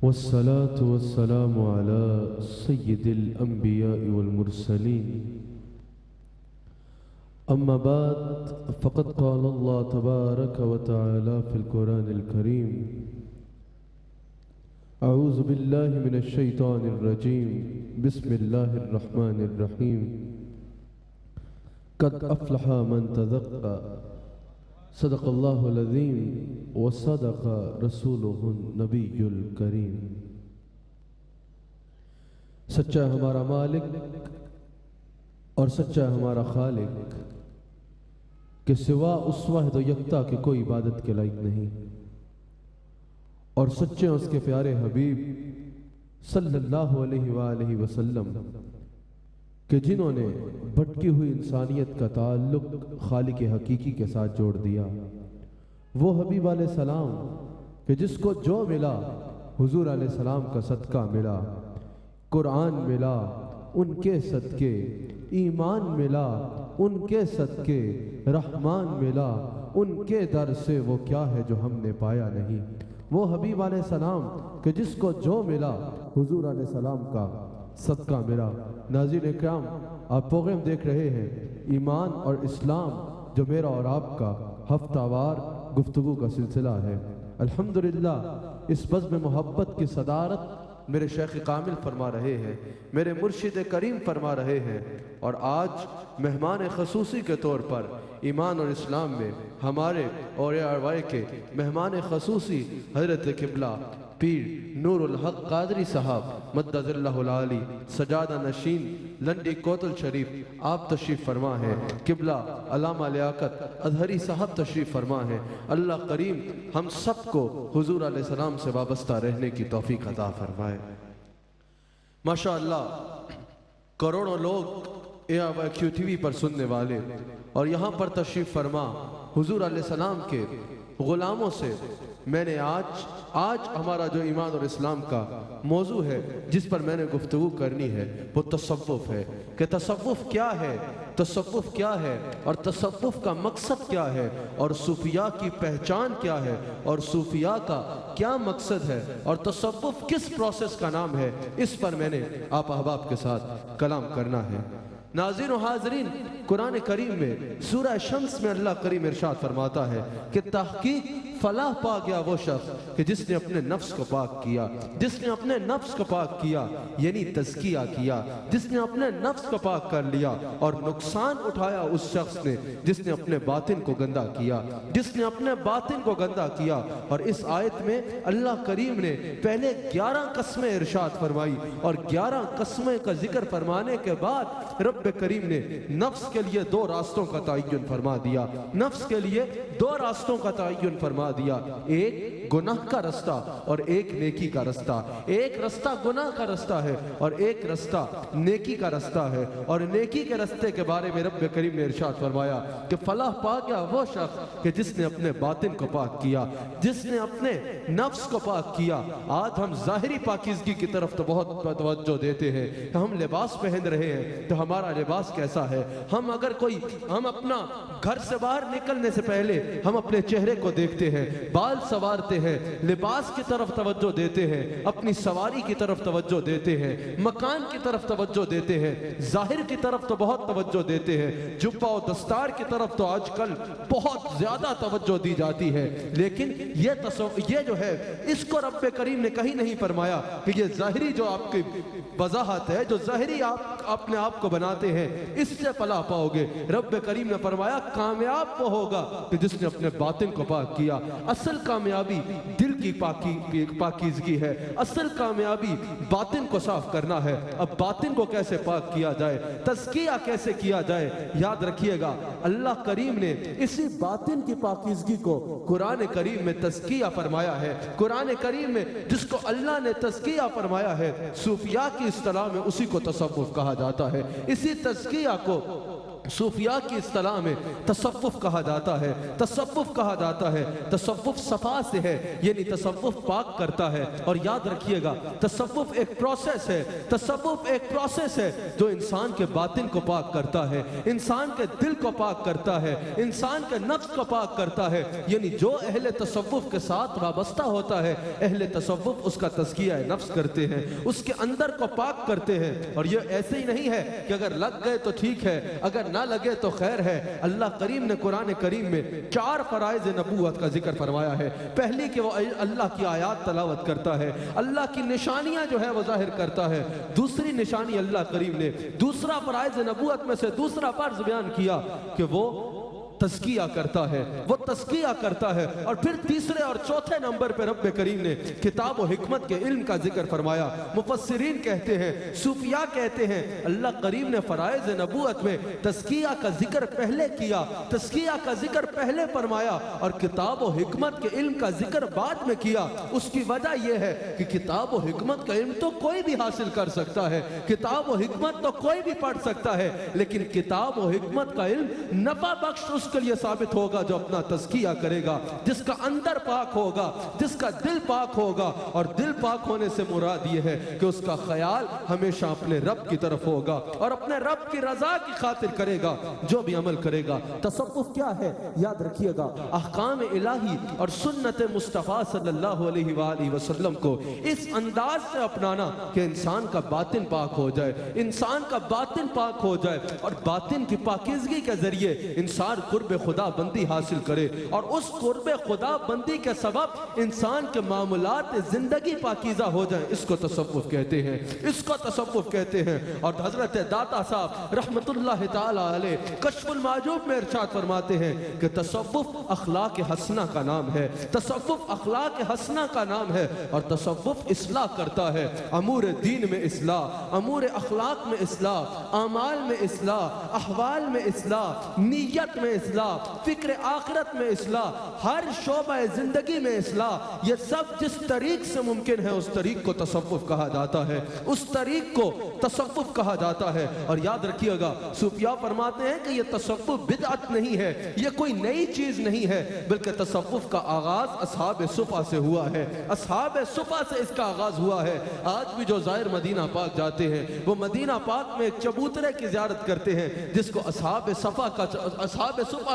والصلاة والسلام على سيد الأنبياء والمرسلين. أما بعد، فقد قال الله تبارك وتعالى في القرآن الكريم: أعوذ بالله من الشيطان الرجيم، بسم الله الرحمن الرحيم. قد أفلح من تزكى، صدق الله العظيم وصدق رسوله النبی الکریم. سچا ہے ہمارا مالک اور سچا ہے ہمارا خالق کہ سوا اس واحد و یکتا کے کوئی عبادت کے لائق نہیں، اور سچے ہیں اس کے پیارے حبیب صلی اللہ علیہ وآلہ وسلم کہ جنہوں نے بھٹکی ہوئی انسانیت کا تعلق خالق حقیقی کے ساتھ جوڑ دیا. وہ حبیب علیہ السلام کہ جس کو جو ملا حضور علیہ السلام کا صدقہ ملا، قرآن ملا ان کے صدقے، ایمان ملا ان کے صدقے، رحمان ملا ان کے در سے وہ کیا ہے جو ہم نے پایا نہیں. وہ حبیب علیہ السلام کہ جس کو جو ملا حضور علیہ السلام کا صدقہ ملا. ناظرین اکرام، آپ پروگرام دیکھ رہے ہیں ایمان اور اسلام، جو میرا اور آپ کا ہفتہ وار گفتگو کا سلسلہ ہے. الحمدللہ اس بزم محبت کی صدارت میرے شیخ کامل فرما رہے ہیں، میرے مرشد کریم فرما رہے ہیں، اور آج مہمان خصوصی کے طور پر ایمان اور اسلام میں ہمارے اور ارواح کے مہمان خصوصی حضرت قبلہ پیر نور الحق قادری صاحب مدد اللہ العالی سجادہ نشین لنڈی کوتل شریف آپ تشریف فرما ہے. قبلہ علامہ لیاقت اظہری صاحب تشریف فرما ہے. اللہ کریم ہم سب کو حضور علیہ السلام سے وابستہ رہنے کی توفیق عطا فرمائے. ماشاءاللہ کروڑوں لوگ کیو ٹی وی پر سننے والے اور یہاں پر تشریف فرما حضور علیہ السلام کے غلاموں سے میں نے آج ہمارا جو ایمان اور اسلام کا موضوع ہے جس پر میں نے گفتگو کرنی ہے وہ تصوف ہے. کہ تصوف کیا ہے، تصوف کیا ہے، اور تصوف کا مقصد کیا ہے، اور صوفیاء کی پہچان کیا ہے، اور صوفیاء کا کیا مقصد ہے، اور تصوف کس پروسیس کا نام ہے، اس پر میں نے آپ احباب کے ساتھ کلام کرنا ہے. ناظرین و حاضرین، قرآن کریم میں سورہ شمس میں اللہ کریم ارشاد فرماتا ہے کہ تحقیق فلاح پا گیا وہ شخص کہ جس نے اپنے نفس کو پاک کیا، جس نے اپنے نفس کو پاک کیا یعنی تزکیہ کیا، جس نے اپنے نفس کو پاک کر لیا. اور نقصان اٹھایا اس شخص نے جس نے اپنے باطن کو گندہ کیا، جس نے اپنے باطن کو گندہ کیا. اور اس آیت میں اللہ کریم نے پہلے 11 قسمیں ارشاد فرمائی، اور 11 قسمیں کا ذکر فرمانے کے بعد رب کریم نے نفس کے لیے 2 راستوں کا تعین فرما دیا. نفس کے لیے 2 راستوں کا تعین فرما دیا، ایک گناہ کا رستہ اور ایک نیکی کا رستہ. ایک رستہ گناہ کا رستہ ہے اور ایک رستہ نیکی کا رستہ ہے. اور نیکی کے رستے کے بارے میں رب کریم نے ارشاد فرمایا کہ فلاح پا گیا وہ شخص کہ جس نے اپنے باطن کو پاک کیا، جس نے اپنے نفس کو پاک کیا. آج ہم ظاہری پاکیزگی کی طرف تو بہت توجہ دیتے ہیں کہ ہم لباس پہن رہے ہیں تو ہمارا لباس کیسا ہے. ہم اپنا گھر سے باہر نکلنے سے پہلے ہم اپنے چہرے کو دیکھتے ہیں، بال سوارتے ہیں، لباس کی طرف توجہ دیتے ہیں، اپنی سواری کی طرف توجہ دیتے ہیں، مکان کی طرف توجہ دیتے ہیں، ظاہر کی طرف تو بہت توجہ دیتے ہیں، جبہ و دستار کی طرف تو آج کل بہت زیادہ توجہ دی جاتی ہے. لیکن یہ جو ہے اس کو رب کریم نے کہیں نہیں فرمایا کہ یہ ظاہری جو آپ کی وضاحت ہے، جو ظاہری آپ اپنے آپ کو بناتے ہیں اس سے فلاح پاؤ گے. رب کریم نے فرمایا کامیاب وہ ہوگا کہ جس نے اپنے باطن کو پاک کیا. اصل کامیابی دل کی پاکیزگی ہے، اصل کامیابی باطن کو صاف کرنا ہے. اب باطن کو کیسے پاک کیا جائے، تزکیہ کیسے کیا جائے؟ یاد رکھیے گا اللہ کریم نے اسی باطن کی پاکیزگی کو قرآن کریم میں تزکیہ فرمایا ہے. قرآن کریم میں جس کو اللہ نے تزکیہ فرمایا ہے، صوفیاء کی اصطلاح میں اسی کو تصوف کہا جاتا ہے. اسی تزکیہ کو صوفیاء کی اصطلاح میں تصوف کہا جاتا ہے، تصوف کہا جاتا ہے، تصوف صفا سے ہے، یعنی تصوف پاک کرتا ہے۔ اور یاد رکھیے گا تصوف ایک پروسیس ہے، تصوف ایک پروسیس ہے جو انسان کے باطن کو پاک کرتا ہے، انسان کے دل کو پاک کرتا ہے، انسان کے نفس کو پاک کرتا ہے۔ یعنی جو اہل تصوف کے ساتھ وابستہ ہوتا ہے، اہل تصوف اس کا تزکیہ نفس کرتے ہیں، اس کے اندر کو پاک کرتے ہیں۔ اور یہ ایسے ہی نہیں ہے کہ اگر لگ گئے تو ٹھیک ہے، اگر نہ لگے تو خیر ہے۔ اللہ کریم نے قرآن کریم میں 4 فرائض نبوت کا ذکر فرمایا ہے۔ پہلی کہ وہ اللہ کی آیات تلاوت کرتا ہے، اللہ کی نشانیاں جو ہے وہ ظاہر کرتا ہے۔ دوسری نشانی اللہ کریم نے دوسرا فرائض نبوت میں سے دوسرا فرض بیان کیا کہ وہ تزکیہ کرتا ہے، وہ تزکیہ کرتا ہے۔ اور پھر تیسرے اور چوتھے نمبر پہ رب کریم نے کتاب و حکمت کے علم کا ذکر فرمایا۔ مفسرین کہتے ہیں، صوفیاء کہتے ہیں، اللہ کریم نے فرائض نبوت میں تزکیہ کا ذکر پہلے کیا، تزکیہ کا ذکر پہلے فرمایا اور کتاب و حکمت کے علم کا ذکر بعد میں کیا۔ اس کی وجہ یہ ہے کہ کتاب و حکمت کا علم تو کوئی بھی حاصل کر سکتا ہے، کتاب و حکمت تو کوئی بھی پڑھ سکتا ہے، لیکن کتاب و حکمت کا علم نفع بخش اس کے لیے ثابت ہوگا جو اپنا تزکیہ کرے گا، جس کا اندر پاک ہوگا، جس کا دل پاک ہوگا۔ اور دل پاک ہونے سے مراد یہ ہے کہ اس کا خیال ہمیشہ اپنے رب کی طرف ہوگا اور اپنے رب کی رضا کی خاطر کرے گا جو بھی عمل کرے گا۔ تصوف کیا ہے یاد رکھیے گا، احکام الہی اور سنت مصطفیٰ صلی اللہ علیہ وآلہ وسلم کو اس انداز سے اپنانا کہ انسان کا باطن پاک ہو جائے، انسان کا باطن پاک ہو جائے اور باطن کی پاکیزگی کے ذریعے انسان قرب خدا بندی حاصل کرے اور اس قرب خدا بندی کے سبب انسان کے معاملات زندگی پاکیزہ ہو جائیں۔ اس کو تصوف کہتے ہیں، اس کو تصوف کہتے ہیں۔ اور حضرت داتا صاحب رحمت اللہ تعالی علیہ کشف المعجوب میں ارشاد فرماتے ہیں کہ تصوف اخلاق حسنہ کا نام ہے، تصوف اخلاق حسنہ کا نام ہے اور تصوف اصلاح کرتا ہے، امور دین میں اصلاح، امور اخلاق میں اصلاح، اعمال میں اصلاح، احوال میں اصلاح، نیت میں اصلاح، فکر آخرت میں اصلاح، ہر شعبہ زندگی میں اصلاح۔ یہ سب جس طریق سے ممکن ہے اس طریق کو تصوف کہا جاتا ہے، اس طریق کو تصوف کہا جاتا ہے۔ اور یاد رکھیے گا صوفیاء فرماتے ہیں کہ یہ تصوف بدعت نہیں ہے، یہ کوئی نئی چیز نہیں ہے، بلکہ تصوف کا آغاز اصحاب صفا سے ہوا ہے، اصحاب صفا سے اس کا آغاز ہوا ہے۔ آج بھی جو زائر مدینہ پاک جاتے ہیں وہ مدینہ پاک میں ایک چبوترے کی زیارت کرتے ہیں جس کو اصحاب صفا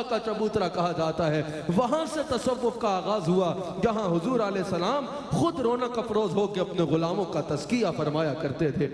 کا چبوترا کہا جاتا ہے۔ وہاں سے تصوف کا آغاز ہوا جہاں حضور علیہ السلام خود رونق افروز ہو کے اپنے غلاموں کا تزکیہ فرمایا کرتے تھے،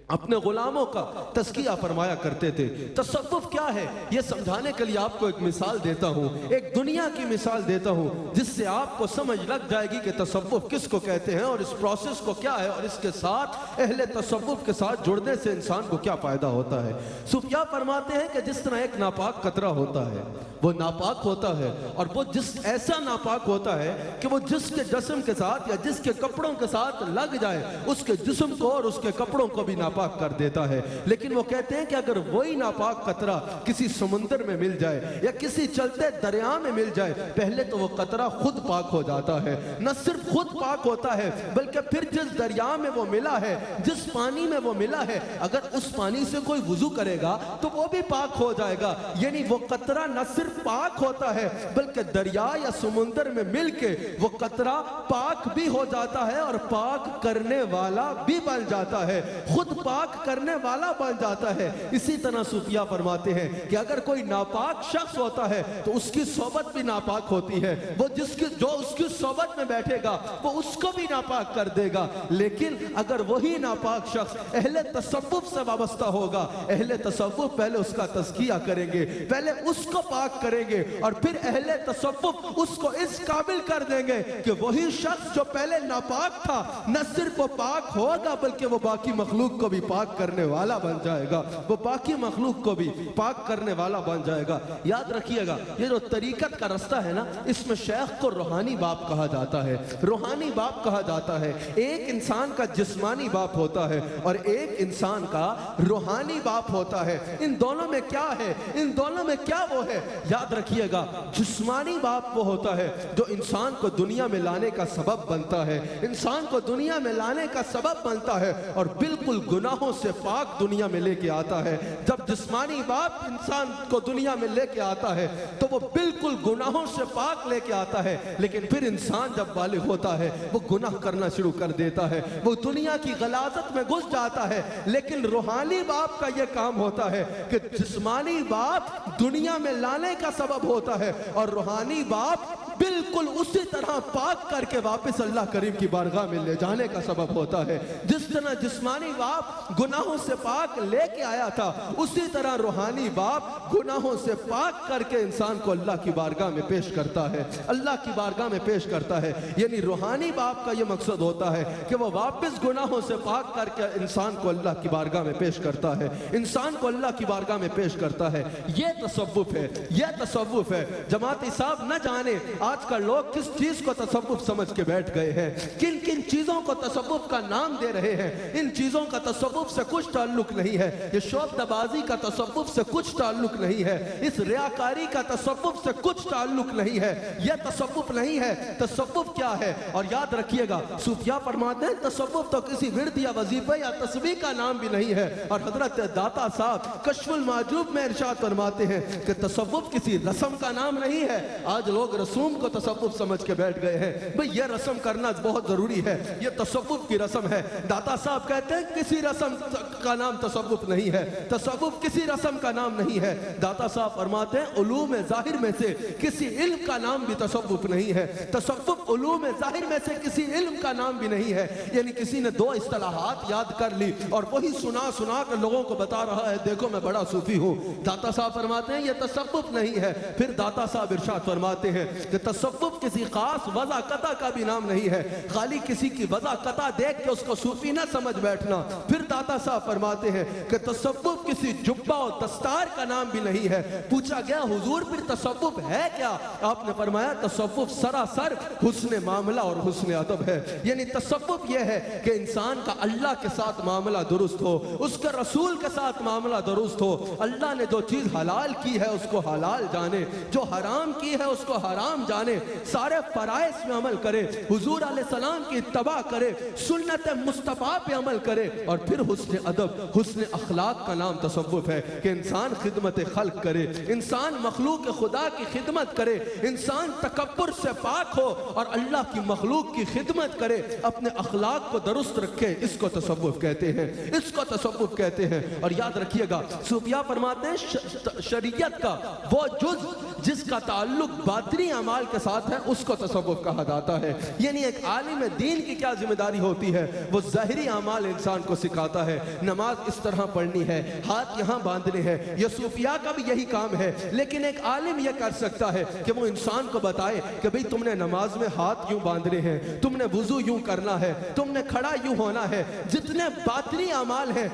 اپنے غلاموں کا تزکیہ فرمایا کرتے تھے۔ تصوف کیا ہے یہ سمجھانے کے لیے آپ کو ایک مثال دیتا ہوں، ایک دنیا کی مثال دیتا ہوں جس سے آپ کو سمجھ لگ جائے گی کہ تصوف کس کو کہتے ہیں اور اس پروسیس کو کیا ہے اور اس کے ساتھ اہل تصوف کے ساتھ جڑنے سے انسان کو کیا فائدہ ہوتا ہے۔ صوفیاء فرماتے ہیں کہ جس طرح ایک ناپاک قطرہ ہوتا ہے وہ ناپاک ہوتا ہے اور وہ ایسا ناپاک ہوتا ہے کہ وہ جس کے جسم کے ساتھ یا جس کے کپڑوں کے ساتھ لگ جائے اس کے جسم کو اور اس کے کپڑوں کو بھی ناپاک کر دیتا ہے۔ لیکن وہ کہتے ہیں کہ اگر وہی ناپاک قطرہ کسی سمندر میں مل جائے یا کسی چلتے دریا میں مل جائے پہلے تو وہ قطرہ خود پاک ہو جاتا ہے، نہ صرف خود پاک ہوتا ہے بلکہ پھر جس دریا میں وہ ملا ہے، جس پانی میں وہ ملا ہے، اگر اس پانی سے کوئی وضو کرے گا تو وہ بھی پاک ہو جائے گا۔ یعنی وہ قطرہ نہ صرف پاک ہوتا ہے بلکہ دریا یا سمندر میں مل کے وہ قطرہ پاک بھی ہو جاتا ہے اور پاک کرنے والا بھی بن جاتا ہے، خود پاک کرنے والا بن جاتا ہے۔ اسی طرح صوفیاء فرماتے ہیں کہ اگر کوئی ناپاک شخص ہوتا ہے تو اس کی صحبت بھی ناپاک ہوتی ہے، وہ جو اس کی صحبت میں بیٹھے گا وہ اس کو بھی ناپاک کر دے گا۔ لیکن اگر وہی ناپاک شخص اہل تصوف سے وابستہ ہوگا، اہل تصوف پہلے اس کا تزکیہ کریں گے، پہلے اس کو پاک کریں گے اور پھر اہل تصوف اس کو اس قابل کر دیں گے کہ وہی شخص جو پہلے ناپاک تھا نہ صرف وہ پاک ہوگا بلکہ وہ باقی مخلوق کو بھی پاک کرنے والا بن جائے گا، وہ باقی مخلوق کو بھی پاک کرنے والا بن جائے گا۔ یاد رکھیے گا یہ جو طریقت کا رستہ ہے نا اس میں شیخ کو روحانی باپ کہا جاتا ہے، روحانی باپ کہا جاتا ہے۔ ایک انسان کا جسمانی باپ ہوتا ہے اور ایک انسان کا روحانی باپ ہوتا ہے۔ ان دونوں میں کیا ہے، ان دونوں میں کیا وہ ہے؟ یاد رکھیے گا جسمانی باپ وہ ہوتا ہے جو انسان کو دنیا میں لانے کا سبب بنتا ہے، انسان کو دنیا میں لانے کا سبب بنتا ہے اور بالکل گناہوں سے پاک دنیا میں لے کے آتا ہے. جب جسمانی باپ انسان کو دنیا میں لے کے آتا ہے تو وہ بالکل گناہوں سے پاک لے کے آتا ہے, لیکن پھر انسان جب بالغ ہوتا ہے وہ گناہ کرنا شروع کر دیتا ہے, وہ دنیا کی غلاظت میں گھس جاتا ہے. لیکن روحانی باپ کا یہ کام ہوتا ہے کہ جسمانی باپ دنیا میں لانے کا سبب ہوتا ہے, اور روحانی باپ بالکل اسی طرح پاک کر کے واپس اللہ کریم کی بارگاہ میں لے جانے کا سبب ہوتا ہے. جس طرح جسمانی باپ گناہوں سے پاک لے کے آیا تھا, اسی طرح روحانی باپ گناہوں سے پاک کر کے انسان کو اللہ کی بارگاہ میں پیش کرتا ہے, اللہ کی بارگاہ میں پیش کرتا ہے. یعنی روحانی باپ کا یہ مقصد ہوتا ہے کہ وہ واپس گناہوں سے پاک کر کے انسان کو اللہ کی بارگاہ میں پیش کرتا ہے, انسان کو اللہ کی بارگاہ میں پیش کرتا ہے. یہ تصوف ہے, یہ تصوف ہے. جماعتی صاحب نہ جانے آج کل لوگ کس چیز کو تصوف سمجھ کے بیٹھ گئے ہیں, کن کن چیزوں کو تصوف کا نام دے رہے ہیں. ان چیزوں کا تصوف سے کچھ تعلق نہیں ہے, یہ شوق دبازی کا تصوف سے کچھ تعلق نہیں ہے, اس ریاکاری کا تصوف سے کچھ تعلق نہیں ہے. یہ تصوف نہیں ہے. تصوف کیا ہے؟ اور یاد رکھیے گا, صوفیاء فرماتے ہیں تصوف تو کسی ورد یا وظیفے یا تسبیح کا نام بھی نہیں ہے. اور حضرت داتا صاحب کشف المعجوب میں ارشاد فرماتے ہیں کہ تصوف کسی رسم کا نام نہیں ہے. آج لوگ رسوم کو تصوف سمجھ کے بیٹھ گئے ہیں. بھئی یہ رسم کرنا بہت ضروری ہے, یہ تصوف کی رسم ہے. داتا صاحب کہتے ہیں کسی رسم کا نام تصوف نہیں ہے, تصوف کسی رسم کا نام نہیں ہے. داتا صاحب فرماتے ہیں علوم ظاہر میں سے کسی علم کا نام بھی تصوف نہیں ہے. تصوف علوم ظاہر میں سے کسی علم کا نام بھی نہیں ہے. یعنی کسی نے دو اصطلاحات یاد کر لی اور وہی سنا کر لوگوں کو بتا رہا ہے دیکھو میں بڑا صوفی ہوں. داتا صاحب فرماتے ہیں یہ تصوف نہیں ہے. پھر داتا صاحب ارشاد فرماتے ہیں کہ تصوف کسی خاص وضع قطع کا بھی نام نہیں ہے. خالی کسی کی وضع قطع دیکھ کے اس کو صوفی نہ سمجھ بیٹھنا. پھر داتا صاحب فرماتے ہیں کہ تصوف کسی جبہ و دستار کا نام بھی نہیں ہے. پوچھا گیا حضور پھر تصوف ہے کیا؟ آپ نے فرمایا تصوف سراسر حسن معاملہ اور حسن ادب ہے. یعنی تصوف یہ ہے کہ انسان کا اللہ کے ساتھ معاملہ درست ہو, اس کے رسول کے ساتھ معاملہ درست ہو. اللہ نے جو چیز حلال کی ہے اس کو حلال جانے, جو حرام کی ہے اس کو حرام جانے, سارے فرائض میں عمل کرے, حضور علیہ السلام کی اتباع کرے, سنت مصطفیٰ پہ عمل کرے. اور پھر حسن ادب, حسن اخلاق کا نام تصوف ہے کہ انسان خدمت خلق کرے, انسان مخلوق خدا کی خدمت کرے, انسان تکبر سے پاک ہو اور اللہ کی مخلوق کی خدمت کرے, اپنے اخلاق کو درست رکھے. اس کو تصوف کہتے ہیں, اس کو تصوف کہتے ہیں. اور یاد رکھیے گا صوفیاء فرماتے ہیں شریعت کا وہ جز جس کا تعلق باطنی اعمال کے ساتھ ہے اس کو تصوف کہا جاتا ہے. یعنی ایک عالم دین کی کیا ذمہ داری ہوتی ہے؟ وہ ظاہری اعمال انسان کو سکھاتا ہے, نماز اس طرح پڑھنی ہے, ہاتھ یہاں باندھنے ہیں. یہ صوفیاء کا بھی یہی کام ہے. لیکن ایک عالم یہ کر سکتا ہے کہ وہ انسان کو بتائے کہ بھئی تم نے نماز میں ہاتھ یوں باندھنے ہیں, تم نے وضو یوں کرنا ہے, تم نے کھڑا یوں ہونا ہے. جتنے باطنی اعمال ہیں,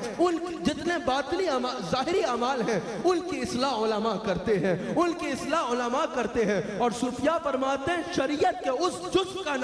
جتنے باطنی ظاہری اعمال ہیں ان کی اصلاح علماء کرتے ہیں, ان کی اصلاح علماء کرتے ہیں. اور صوفیاء فرماتے ہیں شریعت کے اس جز کا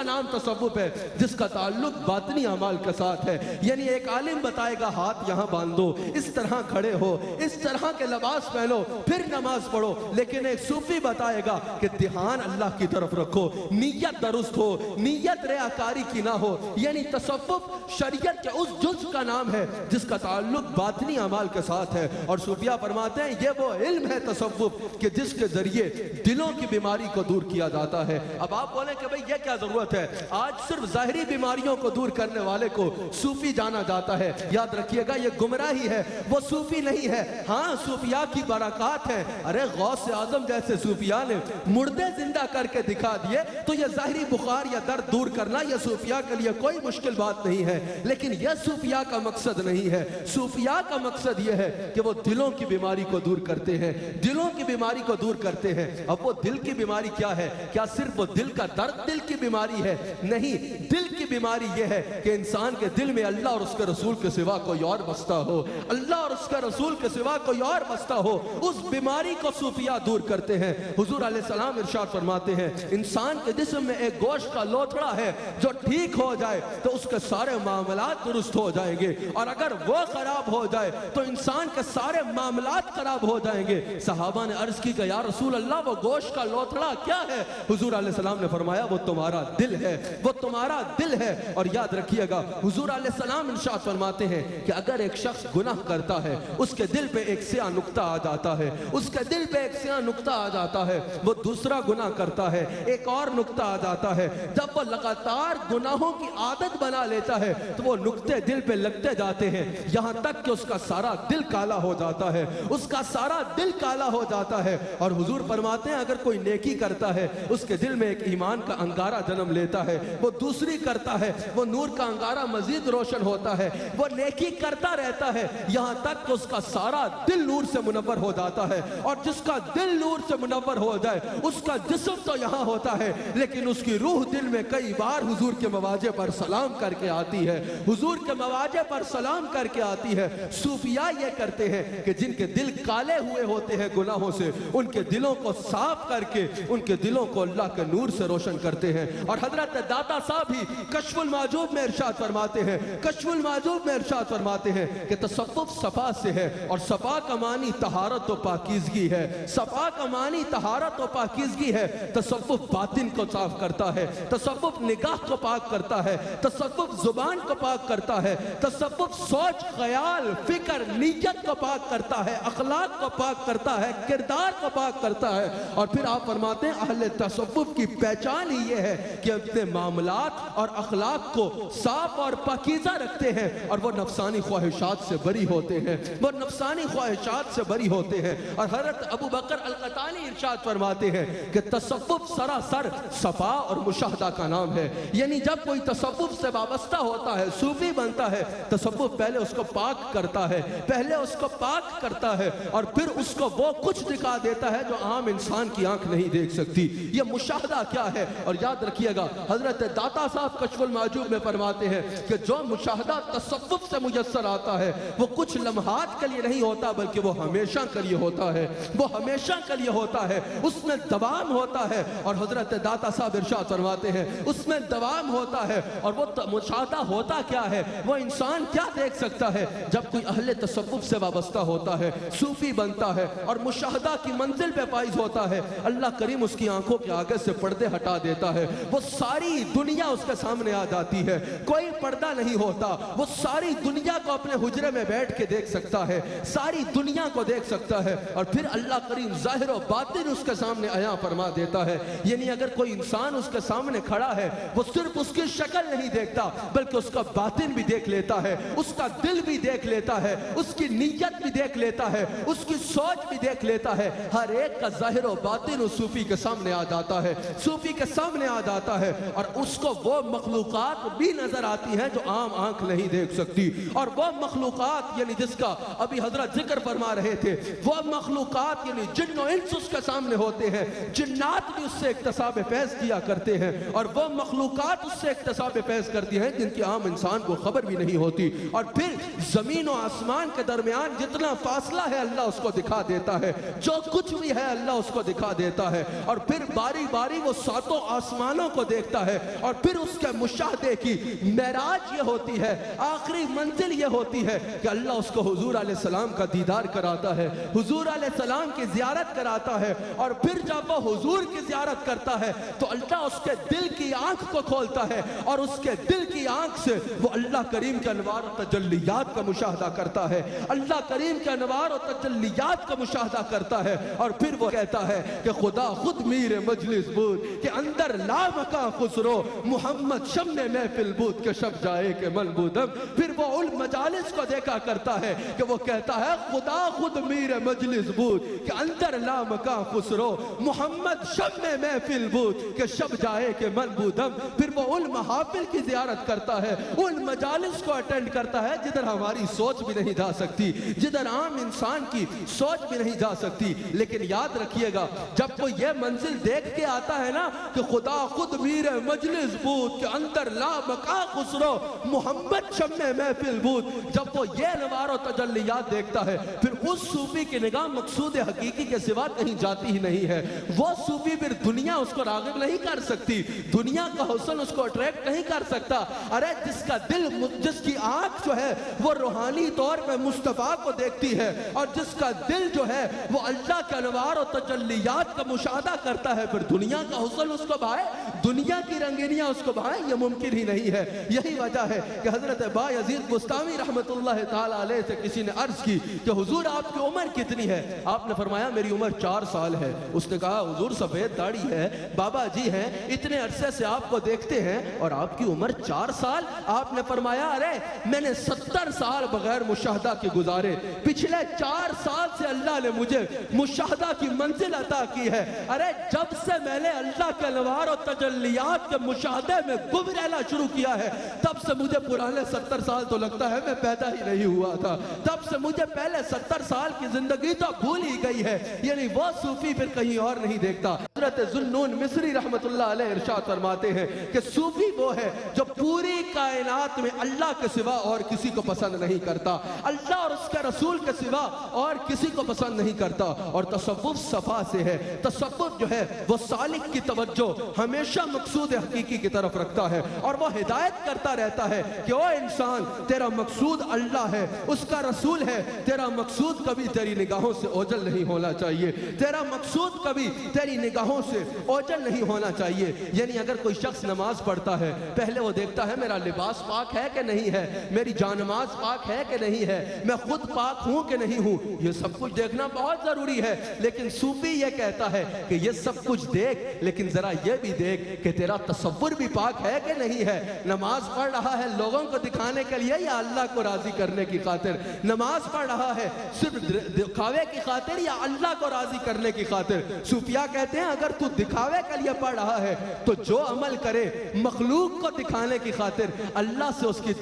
نام تصوف ہے جس کا تعلق باطنی اعمال کے ساتھ ہے. یعنی ایک عالم بتائے گا ہاتھ یہاں باندھو, اس طرح کھڑے ہو, اس طرح کے لباس پہنو, پھر نماز پڑھو. لیکن ایک صوفی بتائے گا کہ دھیان اللہ کی طرف رکھو, نیت درست ہو, نیت ریاکاری کی نہ ہو. یعنی تصوف شریعت کے اس جز کا نام ہے جس کا تعلق باطنی اعمال کے ساتھ ہے. اور صوفیاء فرماتے ہیں یہ وہ علم ہے تصوف کہ جس کے ذریعے دلوں کی بیماری کو دور کیا جاتا ہے. اب آپ بولیں کہ بھئی یہ کیا ضرورت ہے؟ آج صرف ظاہری بیماریوں کو دور کرنے والے کو صوفی جانا جاتا ہے. یاد رکھیے گا یہ گمراہی ہے, وہ صوفی نہیں ہے. ہاں صوفیاء کی برکات ہیں. ارے غوث اعظم جیسے صوفیاء نے مردے زندہ کر کے دکھا دیے تو یہ ظاہری بخار یا درد دور کرنا یہ صوفیاء کے لیے کوئی مشکل بات نہیں ہے. لیکن یہ صوفیاء کا مقصد نہیں ہے. صوفیاء کا مقصد یہ ہے کہ وہ دلوں کی بیماری کو دور کرتے ہیں, دلوں کی بیماری کو دور کرتے ہیں. اب وہ دل کی بیماری کیا ہے؟ کیا صرف وہ دل کا درد دل کی بیماری ہے؟ نہیں, دل کی بیماری یہ ہے کہ انسان کے دل میں اللہ اور اس کے رسول کے سوا کوئی اور بستا ہو, اللہ اور اس کے رسول کے سوا کوئی اور بستا ہو. اس بیماری کو صوفیاء دور کرتے ہیں. حضور علیہ السلام ارشاد فرماتے ہیں انسان کے جسم میں ایک گوشت کا لوتھڑا ہے, جو ٹھیک ہو جائے تو اس کے سارے معاملات درست ہو جائیں گے, اور اگر وہ خراب ہو جائے تو انسان کے سارے معاملات خراب ہو جائیں گے. صحابہ صحابہ نے عرض کی کہ یا رسول اللہ وہ گوشت کا لوتھڑا کیا ہے؟ حضور علیہ السلام نے فرمایا وہ تمہارا دل ہے، وہ تمہارا دل ہے۔ اور یاد رکھیے گا حضور علیہ السلام ارشاد فرماتے ہیں کہ اگر ایک شخص گناہ کرتا ہے، اس کے دل پہ ایک سیاہ نقطہ آ جاتا ہے، اس کے دل پہ ایک سیاہ نقطہ آ جاتا ہے، وہ دوسرا گناہ کرتا ہے، ایک اور نقطہ آ جاتا ہے، جب وہ لگاتار گناہوں کی عادت بنا لیتا ہے تو وہ نقطے دل پہ لگتے جاتے ہیں، یہاں تک کہ اس کا سارا دل کالا ہو جاتا ہے، اس کا سارا دل کالا ہو جاتا ہے۔ اور حضور فرماتے ہیں اگر کوئی نیکی کرتا ہے، اس کے دل میں ایک ایمان کا انگارہ جنم لیتا ہے، وہ دوسری کرتا ہے، وہ نور کا انگارہ مزید روشن ہوتا ہے، وہ نیکی کرتا رہتا ہے یہاں تک کہ اس کا سارا دل نور سے منور ہو جاتا ہے۔ اور جس کا دل نور سے منور ہو جائے اس کا جسم تو یہاں ہوتا ہے لیکن اس کی روح دل میں کئی بار حضور کے مواجہ پر سلام کر کے آتی ہے، حضور کے مواجہ پر سلام کر کے آتی ہے۔ صوفیاء یہ کرتے ہیں کہ جن کے دل کالے ہوئے ہوتے ہیں گناہوں سے، ان کے دلوں کو صاف کر کے ان کے دلوں کو اللہ کے نور سے روشن کرتے ہیں۔ اور حضرت داتا صاحب ہی کشف المعجوب میں ارشاد فرماتے ہیں، کشف المعجوب میں ارشاد فرماتے ہیں کہ تصوف صفا سے ہے، اور صفا کا معنی طہارت و پاکیزگی ہے، صفا کا معنی طہارت و پاکیزگی ہے۔ تصوف باطن کو صاف کرتا ہے، تصوف نگاہ کو پاک کرتا ہے، تصوف زبان کو پاک کرتا ہے، تصوف سوچ خیال فکر نیت کو پاک کرتا ہے، اخلاق کو پاک کرتا ہے، کردار کو پاک کرتا ہے۔ اور پھر آپ فرماتے ہیں اہل تصوف کی پہچان ہی یہ ہے کہ اپنے معاملات اور اخلاق کو صاف اور پاکیزہ رکھتے ہیں، اور وہ نفسانی خواہشات سے بری ہوتے ہیں، وہ نفسانی خواہشات سے بری ہوتے ہیں۔ اور حضرت ابو بکر القطانی ارشاد فرماتے ہیں کہ تصوف سراسر صفا اور مشاہدہ کا نام ہے، یعنی جب کوئی تصوف سے وابستہ ہوتا ہے، صوفی بنتا ہے، تصوف پہلے اس کو پاک کرتا ہے، پہلے اس کو پاک کرتا ہے، اور پھر اس کو وہ کچھ دکھا دیتا ہے جو عام انسان کی آنکھ نہیں دیکھ سکتی۔ یہ مشاہدہ کیا ہے؟ اور یاد رکھیے گا حضرت داتا صاحب کشف المعجوب میں فرماتے ہیں کہ جو مشاہدہ تصوف سے میسر آتا ہے وہ کچھ لمحات کے لیے نہیں ہوتا بلکہ وہ ہمیشہ کے لیے ہوتا ہے، وہ ہمیشہ کے لیے ہوتا ہے، اس میں دوام ہوتا ہے۔ اور حضرت داتا صاحب ارشاد فرماتے ہیں اس میں دوام ہوتا ہے۔ اور وہ مشاہدہ ہوتا کیا ہے؟ وہ انسان کیا دیکھ سکتا ہے جب کوئی اہل تصوف سے وابستہ ہوتا ہے، صوفی بنتا ہے اور مشاہدہ کی منزل پہ فائز ہوتا ہے، اللہ کریم اس کی آنکھوں کے آگے سے پردے ہٹا دیتا ہے، وہ ساری دنیا اس کے سامنے آ جاتی ہے، کوئی پردہ نہیں ہوتا، وہ ساری دنیا کو اپنے حجرے میں بیٹھ کے دیکھ سکتا ہے، ساری دنیا کو دیکھ سکتا ہے۔ اور پھر اللہ کریم ظاہر و باطن اس کے سامنے عیاں فرما دیتا ہے، یعنی اگر کوئی انسان اس کے سامنے کھڑا ہے وہ صرف اس کی شکل نہیں دیکھتا بلکہ اس کا باطن بھی دیکھ لیتا ہے، اس کا دل بھی دیکھ لیتا ہے، اس کی نیت بھی دیکھ لیتا ہے، اس کی سوچ بھی دیکھ لیتا ہے، ہر ایک کا ظاہر و باطن اس صوفی کے سامنے آ جاتا ہے، صوفی کے سامنے آ جاتا ہے، اور اس کو وہ مخلوقات بھی نظر آتی ہیں جو عام آنکھ نہیں دیکھ سکتی۔ اور وہ مخلوقات یعنی جس کا ابھی حضرت ذکر فرما رہے تھے، وہ مخلوقات یعنی جن و انس اس کے سامنے ہوتے ہیں، جنات بھی اس سے اکتساب فیض کیا کرتے ہیں، اور وہ مخلوقات اس سے اکتساب فیض کرتی ہیں جن کی عام انسان کو خبر بھی نہیں ہوتی۔ اور پھر زمین و آسمان کے درمیان جتنا فاصلہ ہے اللہ اس کو دکھا دیتا ہے، جو کچھ بھی ہے اللہ اس کو دکھا دیتا ہے، اور پھر باری باری وہ ساتوں آسمانوں کو دیکھتا ہے، اور پھر اس کے مشاہدے کی معراج یہ ہوتی ہے، آخری منزل یہ ہوتی ہے کہ اللہ اس کو حضور علیہ السلام کا دیدار کراتا ہے، حضور علیہ السلام کی زیارت کراتا ہے، اور پھر جب وہ حضور کی زیارت کرتا ہے تو اللہ اس کے دل کی آنکھ کو کھولتا ہے، اور اس کے دل کی آنکھ سے وہ اللہ کریم کے انوار و تجلیات کا مشاہدہ کرتا ہے، اللہ کریم کے انوار و تجلیات کا مشاہدہ کرتا ہے، اور پھر وہ کہتا ہے کہ خدا خود میر مجلس بود کہ اندر لا مکان خسرو، محمد شمع محفل بود کہ شب جائے کہ من بودم۔ پھر وہ ان مجالس کو دیکھا کرتا ہے کہ وہ کہتا ہے خدا خود میر مجلس بود کہ اندر لا مکان خسرو، محمد شمع محفل بود کہ شب جائے کہ من بودم۔ پھر وہ ان محافل کی زیارت کرتا ہے، ان مجالس کو اٹینڈ کرتا ہے جدھر ہماری سوچ بھی نہیں جا سکتی، جدھر عام انسان کی سوچ بھی نہیں جا سکتی۔ لیکن یاد رکھیے گا جب کوئی یہ منزل دیکھ کے آتا ہے نا کہ خدا خود میر مجلس بود کہ اندر لا بقا خسرو، محمد شمع محفل بود، جب وہ یہ انوار و تجلیات دیکھتا ہے پھر اس صوفی کی نگاہ مقصود حقیقی کے سوا کہیں جاتی ہی نہیں ہے۔ وہ صوفی پھر دنیا اس کو راغب نہیں کر سکتی، دنیا کا حسن اس کو اٹریکٹ نہیں کر سکتا۔ ارے جس کا دل، جس کی آنکھ جو ہے وہ روحانی طور پہ مصطفیٰ کو دیکھتی ہے، اور جس کا دل جو ہے وہ اللہ کے انوار و تجلیات کا مشاہدہ کرتا ہے، پھر دنیا کا حسن اس کو بھائے، دنیا کی رنگینیاں اس کو بھائیں، یہ ممکن ہی نہیں ہے۔ یہی وجہ ہے کہ حضرت بایزید بستامی رحمت اللہ تعالیٰ علیہ سے کسی نے عرض کی کہ حضور آپ کی عمر کتنی ہے؟ آپ نے فرمایا میری عمر 4 سال ہے۔ اس نے کہا حضور سفید داڑھی ہے، بابا جی ہیں، اتنے عرصے سے آپ کو دیکھتے ہیں اور آپ کی عمر 4 سال؟ آپ نے فرمایا ارے میں نے 70 سال بغیر مشاہدہ کے گزارے، پچھلے 4 سال سے اللہ نے مجھے مشاہدہ کی منزل عطا کی ہے۔ ارے جب سے میں نے اللہ کے انوار و تجلیات کے مشاہدے میں گم رہنا شروع کیا ہے، تب سے مجھے پرانے 70 سال تو لگتا ہے میں پیدا ہی نہیں ہوا تھا، تب سے مجھے پہلے 70 سال کی زندگی تو بھول ہی گئی ہے۔ یعنی وہ صوفی پھر کہیں اور نہیں دیکھتا۔ حضرت ذوالنون مصری رحمت اللہ علیہ ارشاد فرماتے ہیں کہ صوفی وہ ہے جو پوری کائنات میں اللہ کے سوا اور کسی کو پسند نہیں کرتا، اللہ اور اس کے رسول کے سوا اور کسی کو پسند نہیں کرتا۔ اور تصوف صفا سے ہے، تصوف جو ہے وہ سالک کی توجہ ہمیشہ مقصود حقیقی کی طرف رکھتا ہے اور وہ ہدایت کرتا رہتا ہے کہ او انسان تیرا مقصود اللہ ہے، اس کا رسول ہے، تیرا مقصود کبھی تیری نگاہوں سے اوجھل نہیں ہونا چاہیے، تیرا مقصود کبھی تیری نگاہوں سے اوجھل نہیں ہونا چاہیے۔ یعنی اگر کوئی شخص نماز پڑھتا ہے، پہلے وہ دیکھتا ہے میرا لباس پاک ہے کہ نہیں ہے، میری جانماز پاک ہے کہ نہیں ہے، میں خود پاک ہوں کہ نہیں ہوں، یہ سب کچھ دیکھنا بہت ضروری ہے۔ لیکن صوفی یہ کہتا ہے کہ یہ سب کچھ دیکھ لیکن ذرا یہ بھی دیکھ کہ تیرا تصور بھی پاک ہے کہ نہیں ہے۔ نماز پڑھ رہا ہے لوگوں کو دکھانے کے لیے یا اللہ کو راضی کرنے کی خاطر؟ نماز پڑھ رہا ہے صرف دکھاوے کی خاطر یا اللہ کو راضی کرنے کی خاطر؟ صوفیاء کہتے ہیں اگر تو دکھاوے کے لیے پڑھ رہا ہے تو جو عمل کرے مخلوق کو دکھانے کی خاطر اللہ سے اس کی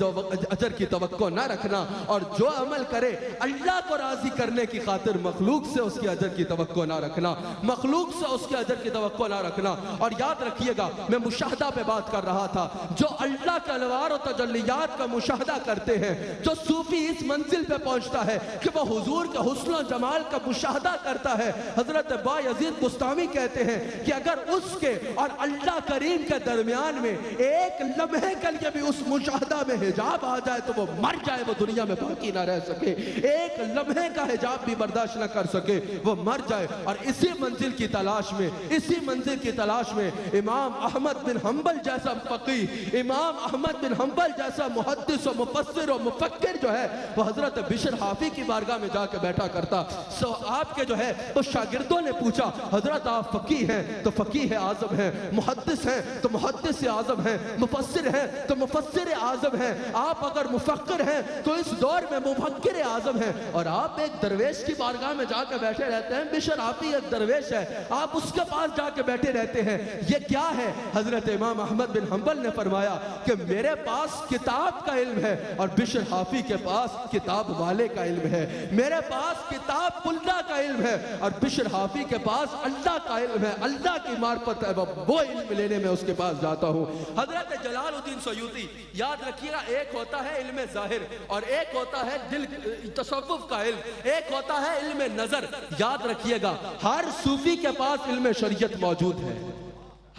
اجر کی توقع نہ رکھنا، اور جو عمل کرے اللہ کو راضی کرنے کی خاطر مخلوق سے اس کی اجر کی توقع نہ رکھنا، مخلوق سے اس کے اجر کی توقع نہ رکھنا۔ اور یاد رکھیے گا میں مشاہدہ پہ بات کر رہا تھا، جو اللہ کے انوار و تجلیات کا مشاہدہ کرتے ہیں، جو صوفی اس منزل پہ پہنچتا ہے کہ وہ حضور کے حسن و جمال کا مشاہدہ کرتا ہے، حضرت بایزید بستامی کہتے ہیں کہ اگر اس کے اور اللہ کریم کے درمیان میں ایک لمحے کے لیے بھی اس مشاہدہ میں حجاب آ جائے تو وہ مر جائے، وہ دنیا میں باقی نہ رہ سکے، ایک لمحے کا حجاب بھی برداشت نہ کر سکے، وہ مر جائے۔ اور اسی منزل کی تلاش میں، اسی منزل کی تلاش میں امام احمد بن حنبل جیسا فقیہ، امام احمد بن حنبل جیسا محدث و مفسر و مفکر جو ہے وہ حضرت بشر حافی کی بارگاہ میں جا کے بیٹھا کرتا۔ سو آپ کے جو ہے وہ شاگردوں نے پوچھا حضرت آپ فقیہ ہیں تو فقیہ اعظم ہیں، محدث ہیں تو محدث اعظم ہیں، مفسر ہیں تو مفسر اعظم ہیں، آپ اگر مفکر ہیں تو اس دور میں مفکر اعظم ہیں، اور آپ ایک درویش کی بارگاہ میں جا کے بیٹھے رہتے ہیں۔ بشر حافی ایک درویش ہے، آپ اس کے پاس جا کے بیٹھے رہتے ہیں، یہ کیا ہے؟ حضرت امام احمد بن حنبل نے فرمایا کہ میرے پاس کتاب کا علم ہے اور بشر حافی کے پاس کتاب والے کا علم ہے، میرے پاس کتاب اللہ کا علم ہے اور بشر حافی کے پاس اللہ کا علم ہے، اللہ کی معرفت ہے، وہ علم لینے میں اس کے پاس جاتا ہوں۔ حضرت جلال الدین سیوطی، یاد رکھیے گا ایک ہوتا ہے علم ظاہر اور ایک ہوتا ہے دل تصوف کا علم، ایک ہوتا ہے علم نظر۔ یاد رکھیے گا ہر صوفی کے پاس علم شریعت موجود ہے،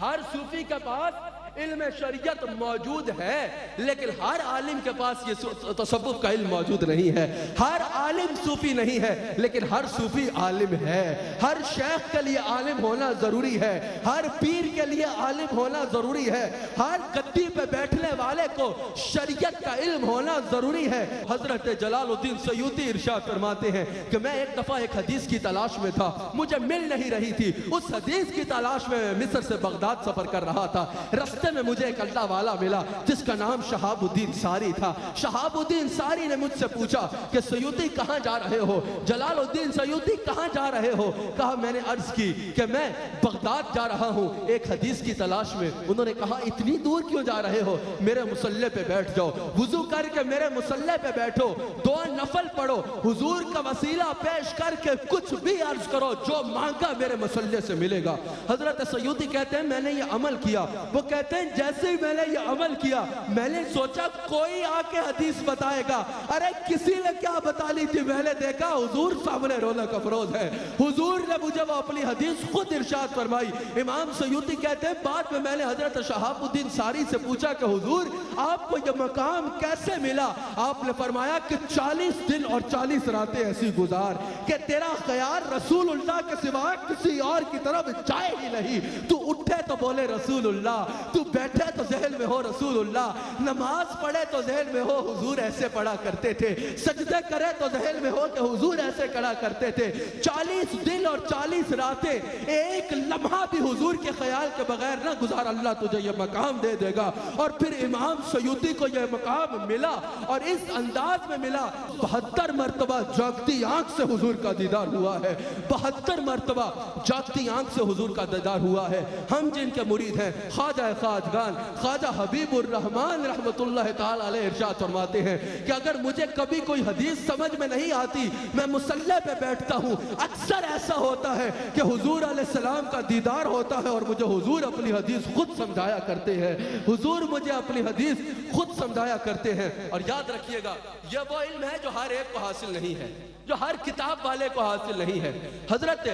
ہر صوفی کے پاس علم شریعت موجود ہے، لیکن ہر عالم کے پاس یہ تصوف کا علم موجود نہیں ہے۔ ہر عالم صوفی نہیں ہے لیکن ہر صوفی عالم ہے۔ ہر شیخ کے لیے عالم ہونا ضروری ہے، ہر پیر کے لیے عالم ہونا ضروری ہے، ہر گدی پہ بیٹھنے والے کو شریعت کا علم ہونا ضروری ہے۔ حضرت جلال الدین سیوطی ارشاد فرماتے ہیں کہ میں ایک دفعہ ایک حدیث کی تلاش میں تھا، مجھے مل نہیں رہی تھی، اس حدیث کی تلاش میں مصر سے بغداد سفر کر رہا تھا، رستے میں مجھے ایک اللہ والا ملا جس کا نام شہاب الدین ساری تھا۔ شہاب الدین ساری نے مجھ سے پوچھا کہ سیوطی کہاں جا رہے ہو؟ جلال الدین سیوطی کہاں جا رہے ہو؟ کہا میں نے عرض کی کہ میں بغداد جا رہا ہوں ایک حدیث کی تلاش میں۔ انہوں نے کہا اتنی دور کیوں جا رہے ہو؟ میرے مصلی پہ بیٹھ جاؤ، وضو کر کے میرے مصلی پہ بیٹھو، 2 نفل پڑھو، حضور کا وسیلہ پیش کر کے کچھ بھی عرض کرو، جو مانگا میرے مصلی سے ملے گا۔ حضرت سیوطی کہتے ہیں میں نے یہ عمل کیا۔ وہ کہتے کہتے ہیں جیسے ہی میں نے یہ عمل کیا میں نے سوچا کوئی آ کے حدیث بتائے گا. ارے کسی نے کیا بتا لی تھی, میں نے دیکھا حضور سامنے رونق افروز ہے. حضور نے مجھے وہ اپنی حدیث خود ارشاد فرمائی. امام سیوطی کہتے ہیں بعد میں نے حضرت شہاب الدین ساری سے پوچھا کہ حضور آپ کو یہ مقام کیسے ملا؟ آپ نے فرمایا کہ 40 دن اور 40 راتیں ایسی گزار کہ تیرا خیال رسول اللہ کے سوا کسی اور کی طرف جائے ہی نہیں. تو اٹھے تو بولے رسول اللہ, تو بیٹھے تو ذہن میں ہو رسول اللہ, نماز پڑھے تو ذہن میں ہو حضور ایسے پڑھا کرتے تھے, سجدے کرے تو ذہن میں ہو کہ حضور ایسے کرا کرتے تھے. 40 دن اور 40 راتیں ایک لمحہ بھی حضور کے خیال کے بغیر نہ گزار, اللہ تجھے یہ مقام دے دے گا. اور پھر امام سیوطی کو یہ مقام ملا اور اس انداز میں ملا. 72 مرتبہ جاگتی آنکھ سے حضور کا دیدار ہوا ہے, 72 مرتبہ جاگتی آنکھ سے حضور کا دیدار ہوا ہے. ہم جن کے مرید ہیں خواجہ خواجگان خواجہ حبیب الرحمن رحمت اللہ تعالی علیہ ارشاد فرماتے ہیں کہ اگر مجھے کبھی کوئی حدیث سمجھ میں نہیں آتی میں مصلی پہ بیٹھتا ہوں, اکثر ایسا ہوتا ہے کہ حضور علیہ السلام کا دیدار ہوتا ہے اور مجھے حضور اپنی حدیث خود سمجھایا کرتے ہیں, حضور مجھے اپنی حدیث خود سمجھایا کرتے ہیں. اور یاد رکھیے گا یہ وہ علم ہے جو ہر ایک کو حاصل نہیں ہے, جو ہر کتاب والے کو حاصل نہیں ہے. حضرت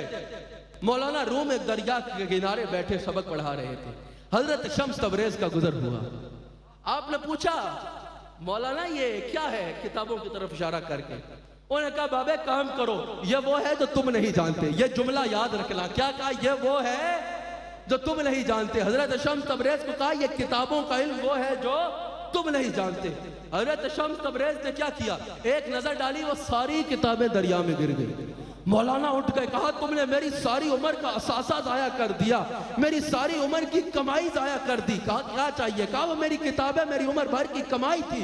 مولانا روم ایک دریا کے کنارے بیٹھے سبق پڑھا رہے تھے. حضرت شمس تبریز کا گزر ہوا. آپ نے پوچھا مولانا یہ کیا ہے, کتابوں کی طرف اشارہ کر کے. انہوں نے کہا بابے کام کرو, یہ وہ ہے جو تم نہیں جانتے. یہ جملہ یاد رکھنا. کیا کہا؟ یہ وہ ہے جو تم نہیں جانتے. حضرت شمس تبریز کو کہا یہ کتابوں کا علم وہ ہے جو تم نہیں جانتے. حضرت شمس تبریز نے کیا کیا, ایک نظر ڈالی, وہ ساری کتابیں دریا میں گر گئی. مولانا اٹھ گئے, کہا تم نے میری ساری عمر کا اثاثہ ضائع کر دیا, میری ساری عمر کی کمائی ضائع کر دی. کہا کیا چاہیے؟ کہا وہ میری کتابیں میری عمر بھر کی کمائی تھی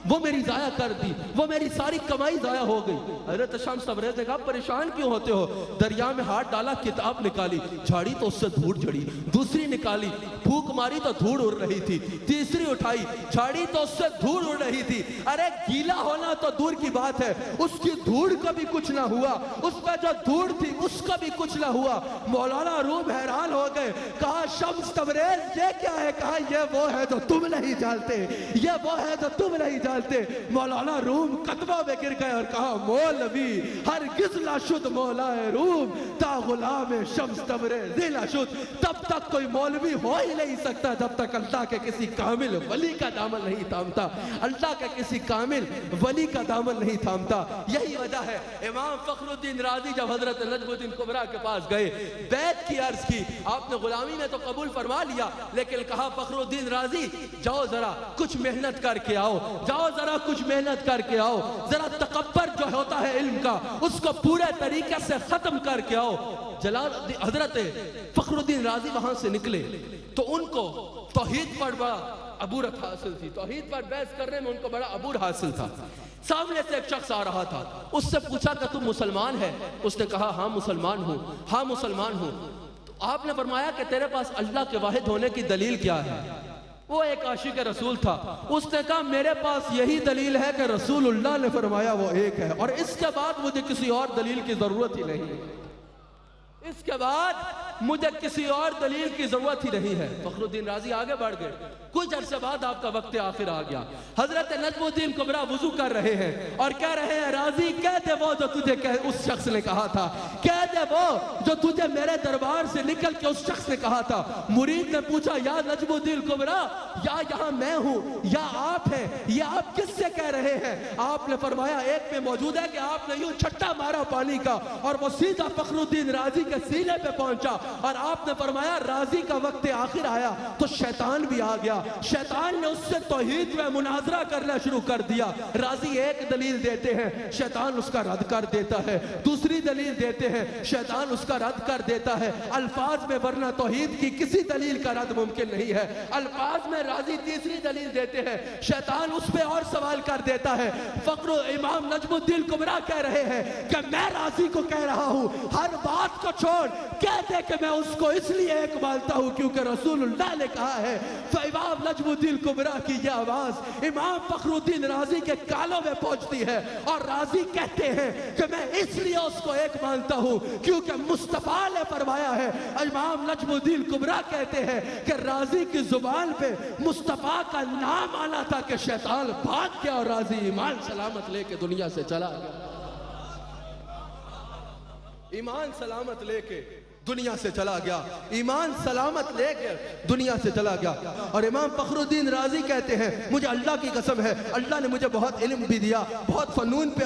وہ میری ضائع کر دی, وہ میری ساری کمائی ضائع ہو گئی. حضرت شمس تبریز نے کہا پریشان کیوں ہوتے ہو؟ دریا میں ہاتھ ڈالا, کتاب نکالی, جھاڑی تو اس سے دھوڑ جھڑی, دوسری نکالی, پھونک ماری تو دھوڑ اڑ رہی تھی, تیسری اٹھائی, جھاڑی تو اس سے دھوڑ اڑ رہی تھی. ارے گیلا ہونا تو دور کی بات ہے, اس کی دھوڑ کا بھی کچھ نہ ہوا, اس پہ جو دھوڑ تھی اس کا بھی کچھ نہ ہوا. مولانا روم حیران ہو گئے, کہا شمس تبریز یہ کیا ہے؟ کہا یہ وہ ہے جو تم نہیں جانتے, یہ وہ ہے جو تم نہیں جانتے. مولانا روم قدموں میں گر گئے اور کہا مولوی ہرگز نہ شد مولا روم تا غلام شمس تبریز نہ شد. تب تک کوئی مولوی ہو ہی نہیں سکتا جب تک اللہ کے کسی کامل ولی کا دامن نہیں تھامتا, اللہ کے کسی کامل ولی کا دامن نہیں تھامتا. یہی وجہ ہے امام فخر الدین رازی جب حضرت نجم الدین کبریٰ کے پاس گئے, بیعت کی عرض کی, آپ نے غلامی میں تو قبول فرما لیا, لیکن کہا فخر الدین رازی جاؤ ذرا کچھ محنت کر کے آؤ, جاؤ ذرا کچھ محنت کر کے آؤ, ذرا تکبر جو ہوتا ہے علم کا اس کو پورے طریقے سے ختم کر کے آؤ. حضرت فخر الدین رازی وہاں سے نکلے تو ان کو توحید پر بڑا عبورت حاصل تھی, توحید پر بحث کرنے میں ان کو بڑا عبور حاصل تھا. سامنے سے ایک شخص آ رہا تھا, اس سے پوچھا کہ تم مسلمان ہے؟ اس نے کہا ہاں مسلمان ہوں, ہاں مسلمان ہوں. تو آپ نے فرمایا کہ تیرے پاس اللہ کے واحد ہونے کی دلیل کیا ہے؟ وہ ایک عاشق رسول تھا, اس نے کہا میرے پاس یہی دلیل ہے کہ رسول اللہ نے فرمایا وہ ایک ہے, اور اس کے بعد مجھے کسی اور دلیل کی ضرورت ہی نہیں ہے, اس کے بعد مجھے کسی اور دلیل کی ضرورت ہی نہیں ہے. فخر الدین رازی آگے بڑھ گئے. کچھ عرصے بعد آپ کا وقت آخر آ گیا. حضرت نجم الدین کبریٰ وضو کر رہے ہیں اور کہہ رہے ہیں رازی کہہ دے وہ جو تجھے اس شخص نے کہا تھا, کہہ دے وہ جو تجھے میرے دربار سے نکل کے اس شخص نے کہا تھا. مرید نے پوچھا یا نجم الدین کبریٰ, یا یہاں میں ہوں یا آپ ہیں, یہ آپ کس سے کہہ رہے ہیں؟ آپ نے فرمایا ایک میں موجود ہے کہ آپ نے یوں چھٹا مارا پانی کا اور وہ سیدھا فخر الدین رازی کے سینے پہ پہنچا, اور آپ نے فرمایا رازی کا وقت آخر آیا تو شیطان بھی آ گیا. شیطان نے اس سے توحید میں مناظرہ کرنا شروع کر دیا. رازی ایک دلیل دیتے ہیں, شیطان اس کا رد کر دیتا ہے, دوسری دلیل دیتے ہیں, شیطان اس کا رد کر دیتا ہے الفاظ میں, ورنہ توحید کی کسی دلیل کا رد ممکن نہیں ہے. الفاظ میں رازی تیسری دلیل دیتے ہیں, شیطان اس پہ اور سوال کر کر دیتا ہے۔ فخر امام نجم الدین کبریٰ کہہ رہے ہیں کہ میں راضی کو کہہ رہا ہوں ہر بات کو چھوڑ کہہ دے کہ میں اس کو اس لیے ایک مانتا ہوں کیونکہ رسول اللہ نے کہا ہے۔ فامام نجم الدین کبریٰ کی یہ آواز امام فخر الدین رازی کے کانوں میں پہنچتی ہے اور رازی کہتے ہیں کہ میں اس لیے اس کو ایک مانتا ہوں کیونکہ مصطفیٰ نے فرمایا ہے۔ امام نجم الدین کبریٰ کہتے ہیں کہ رازی کی زبان پہ مصطفیٰ کا نام آنا تھا کہ شیطان بھاگ گیا اور رازی ایمان سلامت لے کے دنیا سے چلا گیا، ایمان سلامت لے کے دنیا سے چلا گیا، ایمان سلامت لے کے دنیا سے چلا گیا۔ اور امام فخر الدین رازی کہتے ہیں مجھے اللہ کی قسم ہے اللہ نے مجھے بہت علم بھی دیا، بہت فنون پہ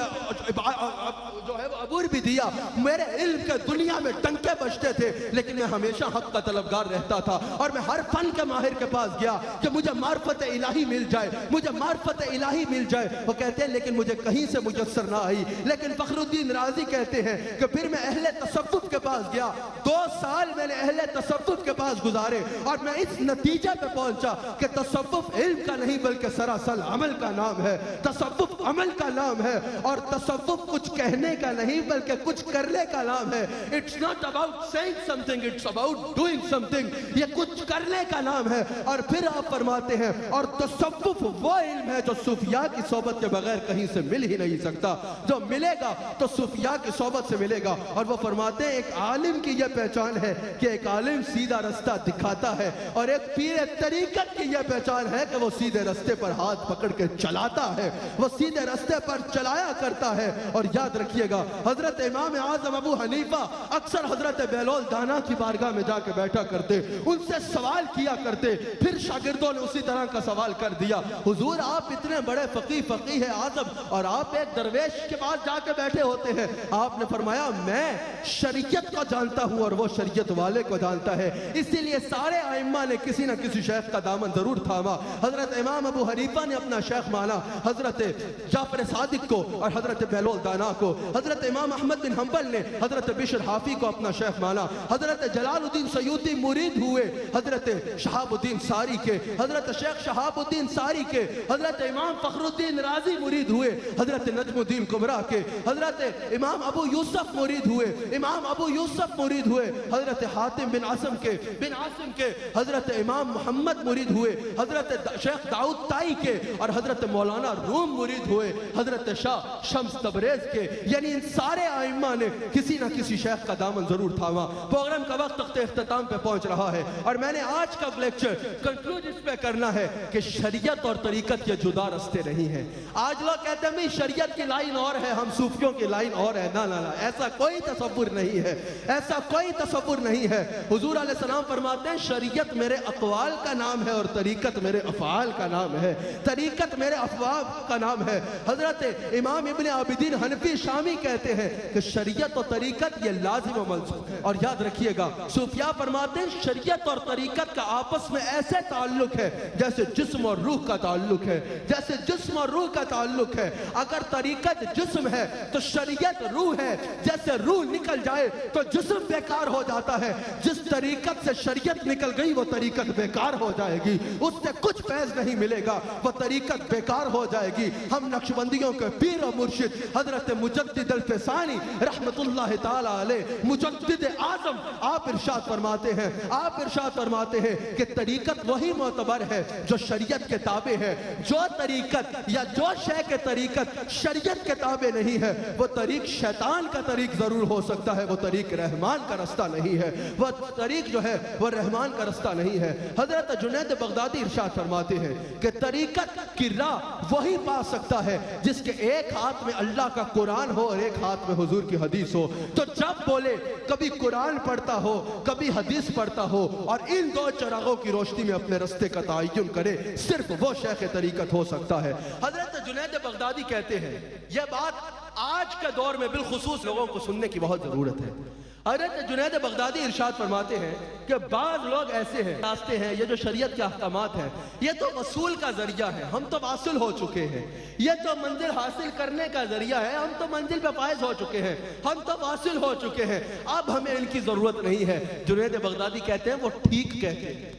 جو ہے وہ عبور بھی دیا، میرے علم کے دنیا میں ٹنکے بجتے تھے لیکن میں ہمیشہ حق کا طلبگار رہتا تھا اور میں ہر فن کے ماہر کے پاس گیا کہ مجھے معرفت الہی مل جائے، مجھے معرفت الہی مل جائے۔ وہ کہتے ہیں لیکن مجھے کہیں سے میسر نہ آئی، لیکن فخر الدین رازی کہتے ہیں کہ پھر میں اہل تصوف کے پاس گیا، 2 سال میں نے اہل تصوف کے پاس گزارے اور میں اس نتیجے پہ پہنچا کہ تصوف علم کا نہیں بلکہ سراسر عمل کا نام ہے، تصوف عمل کا نام ہے اور تصوف کچھ کہنے کا نہیں بلکہ کچھ کرنے کا نام ہے۔ It's not about saying something, it's about doing something۔ یہ کچھ کرنے کا نام ہے۔ اور پھر آپ فرماتے ہیں اور تصوف وہ علم ہے جو صوفیاء کی صحبت کے بغیر کہیں سے مل ہی نہیں سکتا، جو ملے گا تو صوفیاء کی صحبت سے ملے گا۔ اور وہ فرماتے ہیں ایک عالم کی یہ پہچان ہے کہ ایک عالم سیدھا رستہ دکھاتا ہے اور ایک پیر طریقت کی یہ پہچان ہے کہ وہ سیدھے رستے پر ہاتھ پکڑ کے چلاتا ہے، وہ سیدھے رستے پر چلایا کرتا ہے۔ اور یاد رکھیے گا حضرت امام اعظم ابو حنیفہ اکثر حضرت بہلول دانا کی بارگاہ میں جا کے بیٹھا کرتے، ان سے سوال کیا کرتے، پھر شاگردوں نے اسی طرح کا سوال کر دیا، حضور آپ اتنے بڑے فقیہ اعظم اور آپ ایک درویش کے پاس جا کے بیٹھے ہوتے ہیں۔ آپ نے فرمایا میں شریعت کو جانتا ہوں اور وہ شریعت والے کو جانتا ہے، اسی لیے سارے ائمہ نے کسی نہ کسی شیخ کا دامن ضرور تھاما۔ حضرت امام ابو حنیفہ نے اپنا شیخ مانا حضرت جعفر صادق کو اور حضرت بہلول دانا کو، حضرت امام احمد بن حنبل نے حضرت بشر حافی کو اپنا شیخ مانا، حضرت جلال الدین سیوطی مرید ہوئے حضرت شہاب الدین ساری کے، حضرت شیخ شہاب الدین ساری کے، حضرت امام فخر الدین رازی مرید ہوئے حضرت نجم الدین کبریٰ کے، حضرت امام ابو یوسف مرید ہوئے، امام ابو یوسف مرید ہوئے حضرت حاتم بن عاصم کے، حضرت امام محمد مرید ہوئے حضرت شیخ داؤد تائی کے، اور حضرت مولانا روم مرید ہوئے حضرت شاہ شمس تبریز کے۔ یعنی ان سارے ائمہ نے کسی نہ کسی شیخ کا دامن ضرور تھاما۔ پروگرام کا وقت تخت اختتام پہ پہنچ رہا ہے اور میں نے آج کا لیکچر کنکلوڈ اس پہ کرنا ہے کہ شریعت اور طریقت یہ جدا رستے نہیں ہیں۔ آج لوگ کہتے ہیں شریعت کی لائن اور ہے، ہم صوفیوں کی لائن اور ہے۔ نا نا نا، ایسا کوئی تصور نہیں ہے، ایسا کوئی تصور نہیں ہے۔ حضور علیہ السلام فرماتے ہیں شریعت میرے اقوال کا نام ہے اور طریقت میرے افعال کا نام ہے، طریقت میرے افعال کا نام ہے۔ حضرت امام ابن عابدین حنفی شامی کہتے ہیں کہ شریعت اور طریقت یہ لازم و ملزوم ہے۔ اور یاد رکھیے گا صوفیاء فرماتے ہیں شریعت اور طریقت کا آپس میں ایسے تعلق ہے جیسے جسم اور روح کا تعلق ہے، جیسے جسم اور روح کا تعلق ہے۔ اگر طریقت جسم ہے تو شریعت روح ہے، جیسے روح نکل جائے تو جسم بیکار ہو جاتا ہے، جس طریقت سے شریعت نکل گئی وہ طریقت بیکار ہو جائے گی، اس سے کچھ فیض نہیں ملے گا، وہ طریقت بیکار ہو جائے گی۔ ہم نقشبندیوں کے پیر و مرشد حضرت مجدد الفسانی رحمت اللہ تعالی علیہ مجدد اعظم آپ ارشاد فرماتے ہیں کہ طریقت وہی معتبر ہے جو شریعت کے تابع ہے۔ جو طریقت یا جو شے کے طریقت شریعت کے تابع نہیں ہے وہ طریق شیطان کا طریق ضرور ہو سکتا ہے، وہ طریق رحمان کا رستہ نہیں ہے، وہ طریق جو ہے وہ رحمان کا رستہ نہیں ہے۔ حضرت جنید بغدادی ارشاد فرماتے ہیں کہ طریقت کی راہ وہی پا سکتا ہے جس کے ایک ہاتھ میں اللہ کا قرآن ہو اور ایک ہاتھ میں حضور کی حدیث ہو۔ تو جب بولے کبھی قرآن پڑھتا ہو کبھی حدیث پڑھتا ہو اور ان دو چراغوں کی روشنی میں اپنے رستے کا تعین کرے، صرف وہ شیخ طریقت ہو سکتا ہے۔ حضرت جنید بغدادی کہتے ہیں یہ بات آج کے دور میں بالخصوص لوگوں کو سننے کی بہت ضرورت ہے۔ حضرت جنید بغدادی ارشاد فرماتے ہیں کہ بعض لوگ ایسے ہیں راستے ہیں، یہ جو شریعت کے احکامات ہیں یہ تو وصول کا ذریعہ ہے، ہم تو واصل ہو چکے ہیں، یہ تو منزل حاصل کرنے کا ذریعہ ہے، ہم تو منزل پہ فائز ہو چکے ہیں، ہم تو واصل ہو چکے ہیں، اب ہمیں ان کی ضرورت نہیں ہے۔ جنید بغدادی کہتے ہیں وہ ٹھیک کہتے ہیں،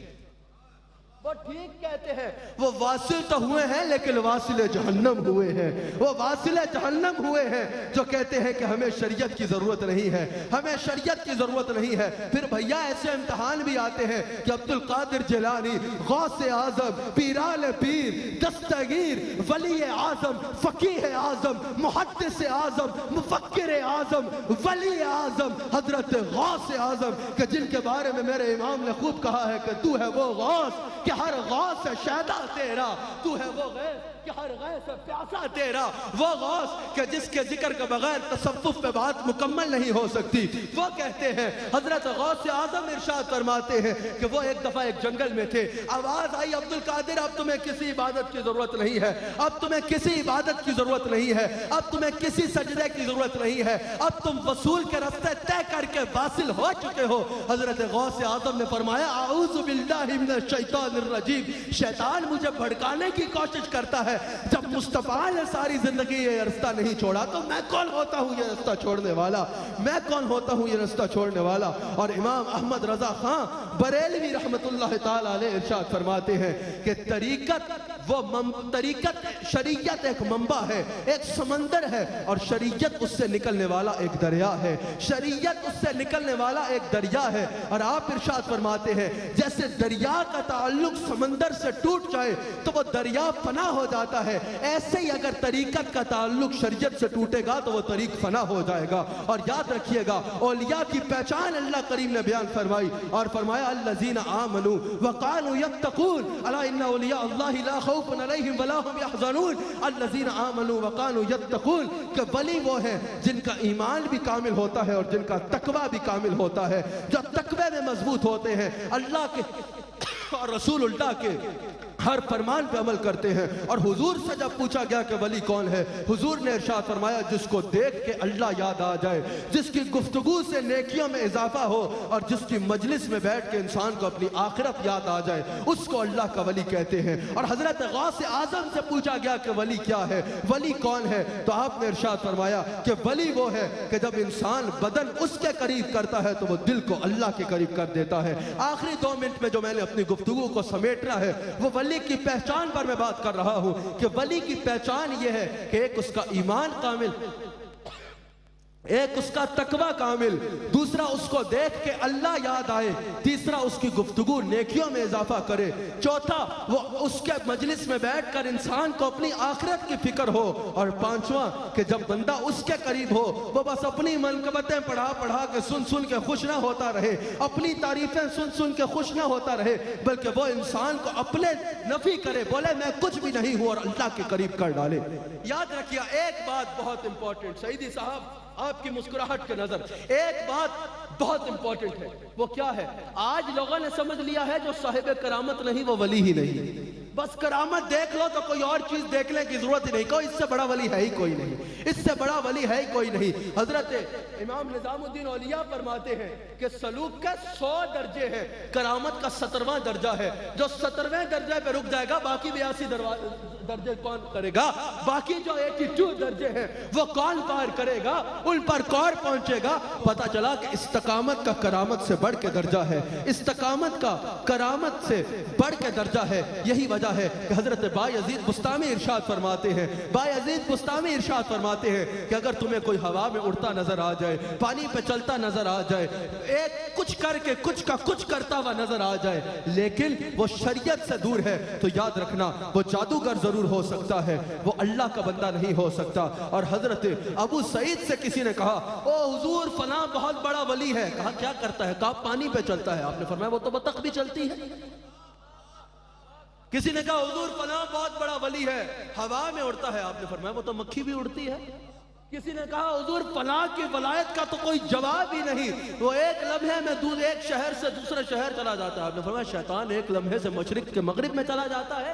وہ ٹھیک کہتے ہیں، وہ واصل تو ہوئے ہیں لیکن واصل جہنم ہوئے ہیں، وہ واصل جہنم ہوئے ہیں جو کہتے ہیں کہ ہمیں شریعت کی ضرورت نہیں ہے، ہمیں شریعت کی ضرورت نہیں ہے۔ پھر بھیا ایسے امتحان بھی آتے ہیں کہ عبد القادر جیلانی، غوث اعظم، پیران پیر، دستگیر، ولی اعظم، فقیہ اعظم، محدث اعظم، مفکر اعظم، ولی اعظم حضرت غوث اعظم، کہ جن کے بارے میں میرے امام نے خوب کہا ہے کہ تو ہے وہ غوث کہ ہر غوث ہے شیدا تیرا، تو ہے وہ غیث کہ ہر غیث ہے پیاسا تیرا، وہ غوث کہ جس کے ذکر کے بغیر تصوف پہ بات مکمل نہیں ہو سکتی۔ وہ کہتے ہیں، حضرت غوث اعظم ارشاد فرماتے ہیں کہ وہ ایک دفعہ ایک جنگل میں تھے، آواز آئی عبد القادر اب تمہیں کسی عبادت کی ضرورت نہیں ہے، اب تمہیں کسی عبادت کی ضرورت نہیں ہے، اب تمہیں کسی سجدے کی ضرورت نہیں ہے، اب تم وصول کے راستے طے کر کے واصل ہو چکے ہو۔ حضرت غوث اعظم نے فرمایا اعوذ باللہ من الشیطان الرجیم، شیطان مجھے بھڑکانے کی کوشش کرتا ہے، جب مصطفیٰ نے ساری زندگی یہ رستہ نہیں چھوڑا تو میں کون ہوتا ہوں یہ رستہ چھوڑنے والا، میں کون ہوتا ہوں یہ رستہ چھوڑنے والا۔ اور امام احمد رضا خان بریلوی رحمت اللہ تعالی علیہ ارشاد فرماتے ہیں کہ طریقت شریعت ایک منبع ہے، ایک سمندر ہے، اور شریعت اس سے نکلنے والا ایک دریا ہے، شریعت اس سے نکلنے والا ایک دریا ہے۔ اور آپ ارشاد فرماتے ہیں جیسے دریا کا تعلق سمندر سے ٹوٹ جائے تو وہ دریا فنا ہو جاتا ہے، ایسے ہی اگر طریقت کا تعلق شریعت سے ٹوٹے گا تو وہ طریق فنا ہو جائے گا۔ اور یاد رکھیے گا اولیاء کی پہچان اللہ کریم نے بیان فرمائی اور فرمایا الذین آمنوا وقالوا یتقون الا ان اولیاء اللہ لا خوف علیہم ولا هم یحزنون، الذین آمنوا وقالوا یتقون، کہ ولی وہ ہیں جن کا ایمان بھی کامل ہوتا ہے اور جن کا تقوی بھی کامل ہوتا ہے، جو تقوی میں مضبوط ہوتے ہیں، اللہ کے اور رسول اللہ کے ہر فرمان پہ عمل کرتے ہیں۔ اور حضور سے جب پوچھا گیا کہ ولی کون ہے، حضور نے ارشاد فرمایا جس کو دیکھ کے اللہ یاد آ جائے، جس کی گفتگو سے نیکیوں میں اضافہ ہو اور جس کی مجلس میں بیٹھ کے انسان کو اپنی آخرت یاد آ جائے، اس کو اللہ کا ولی کہتے ہیں۔ اور حضرت غوث اعظم سے پوچھا گیا کہ ولی کیا ہے، ولی کون ہے، تو آپ نے ارشاد فرمایا کہ ولی وہ ہے کہ جب انسان بدن اس کے قریب کرتا ہے تو وہ دل کو اللہ کے قریب کر دیتا ہے۔ آخری 2 منٹ میں جو میں نے اپنی گفتگو کو سمیٹنا ہے وہ ولی کی پہچان پر میں بات کر رہا ہوں کہ ولی کی پہچان یہ ہے کہ ایک اس کا ایمان کامل، ایک اس کا تقوی کامل، دوسرا اس کو دیکھ کے اللہ یاد آئے، تیسرا اس کی گفتگو نیکیوں میں اضافہ کرے، چوتھا وہ اس کے مجلس میں بیٹھ کر انسان کو اپنی آخرت کی فکر ہو، اور پانچواں کہ جب بندہ اس کے قریب ہو وہ بس اپنی منقبتیں پڑھا کے سن کے خوش نہ ہوتا رہے، اپنی تعریفیں سن کے خوش نہ ہوتا رہے، بلکہ وہ انسان کو اپنے نفی کرے، بولے میں کچھ بھی نہیں ہوں، اور اللہ کے قریب کر ڈالے۔ یاد رکھیے ایک بات بہت امپورٹنٹ، سعیدی صاحب آپ کی مسکراہٹ کے نظر ایک بات بہت امپورٹنٹ ہے، وہ کیا ہے؟ آج لوگوں نے سمجھ لیا ہے جو صاحب کرامت نہیں وہ ولی ہی نہیں، بس کرامت دیکھ لو تو کوئی اور چیز دیکھنے کی ضرورت ہی نہیں، کوئی اس سے بڑا ولی ہے ہی کوئی نہیں، اس سے بڑا ولی ہے ہی کوئی نہیں۔ حضرت امام نظام الدین اولیاء فرماتے ہیں کہ سلوک کے 100 درجے ہیں، کرامت کا 17واں درجہ ہے، جو 17ویں درجے پہ رک جائے گا باقی 82 درجے کون کرے گا، باقی جو 82 درجے ہیں وہ کون پار کرے گا، ان پر کون پہنچے گا۔ پتہ چلا کہ استقامت کا کرامت سے بڑھ کے درجہ ہے، استقامت کا کرامت سے بڑھ کے درجہ ہے۔ یہی وجہ ہے کہ حضرت بایزید بسطامی ارشاد فرماتے ہیں، بایزید بسطامی ارشاد فرماتے ہیں کہ اگر تمہیں کوئی ہوا میں اڑتا نظر آ جائے، پانی پہ چلتا نظر آ جائے، ایک کچھ کر کے کچھ کا کچھ کرتا ہوا نظر آ جائے، لیکن وہ شریعت سے دور ہے، تو یاد رکھنا وہ جادوگر ضرور ہو سکتا ہے، وہ اللہ کا بندہ نہیں ہو سکتا۔ اور حضرت ابو سعید سے کسی نے کہا او حضور فلاں بہت بڑا ولی ہے، کہا کیا کرتا ہے، کہا پانی پہ چلتا ہے، آپ نے فرمایا وہ تو بطخ بھی چلتی ہے۔ کسی نے کہا حضور فلاں بہت بڑا ولی ہے، ہوا میں اڑتا ہے، آپ نے فرمایا وہ تو مکھی بھی اڑتی ہے۔ کسی نے کہا حضور فلاں کی ولایت کا تو کوئی جواب ہی نہیں، وہ ایک لمحے میں ایک شہر سے دوسرے شہر چلا جاتا ہے، آپ نے فرمایا شیطان ایک لمحے سے مشرق کے مغرب میں چلا جاتا ہے۔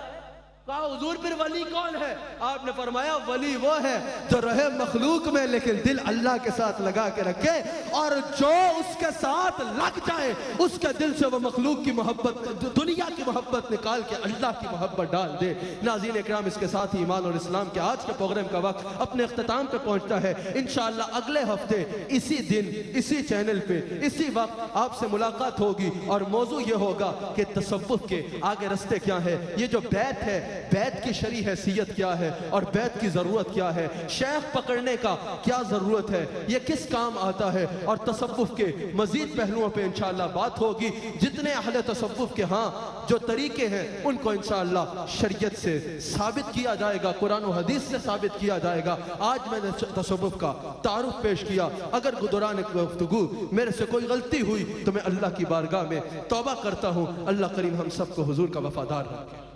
کہا حضور پھر ولی کون ہے؟ آپ نے فرمایا ولی وہ ہے جو رہے مخلوق میں لیکن دل اللہ کے ساتھ لگا کے رکھے، اور جو اس کے ساتھ لگ جائے اس کے دل سے وہ مخلوق کی محبت، دنیا کی محبت نکال کے اللہ کی محبت ڈال دے۔ ناظرین اکرام، اس کے ساتھ ہی ایمان اور اسلام کے آج کے پروگرام کا وقت اپنے اختتام پہ پہنچتا ہے۔ انشاءاللہ اگلے ہفتے اسی دن اسی چینل پہ اسی وقت آپ سے ملاقات ہوگی، اور موضوع یہ ہوگا کہ تصوف کے آگے رستے کیا ہیں۔ یہ جو بیت ہے، بیت کی شرعی حیثیت کیا ہے اور بیت کی ضرورت کیا ہے، شیخ پکڑنے کا کیا ضرورت ہے، یہ کس کام آتا ہے، اور تصوف کے مزید پہلوؤں پہ انشاءاللہ بات ہوگی۔ جتنے اہل تصوف کے ہاں جو طریقے ہیں ان کو انشاءاللہ شریعت سے ثابت کیا جائے گا، قرآن و حدیث سے ثابت کیا جائے گا۔ آج میں نے تصوف کا تعارف پیش کیا، اگر دوران گفتگو میرے سے کوئی غلطی ہوئی تو میں اللہ کی بارگاہ میں توبہ کرتا ہوں۔ اللہ کریم ہم سب کو حضور کا وفادار رکھے۔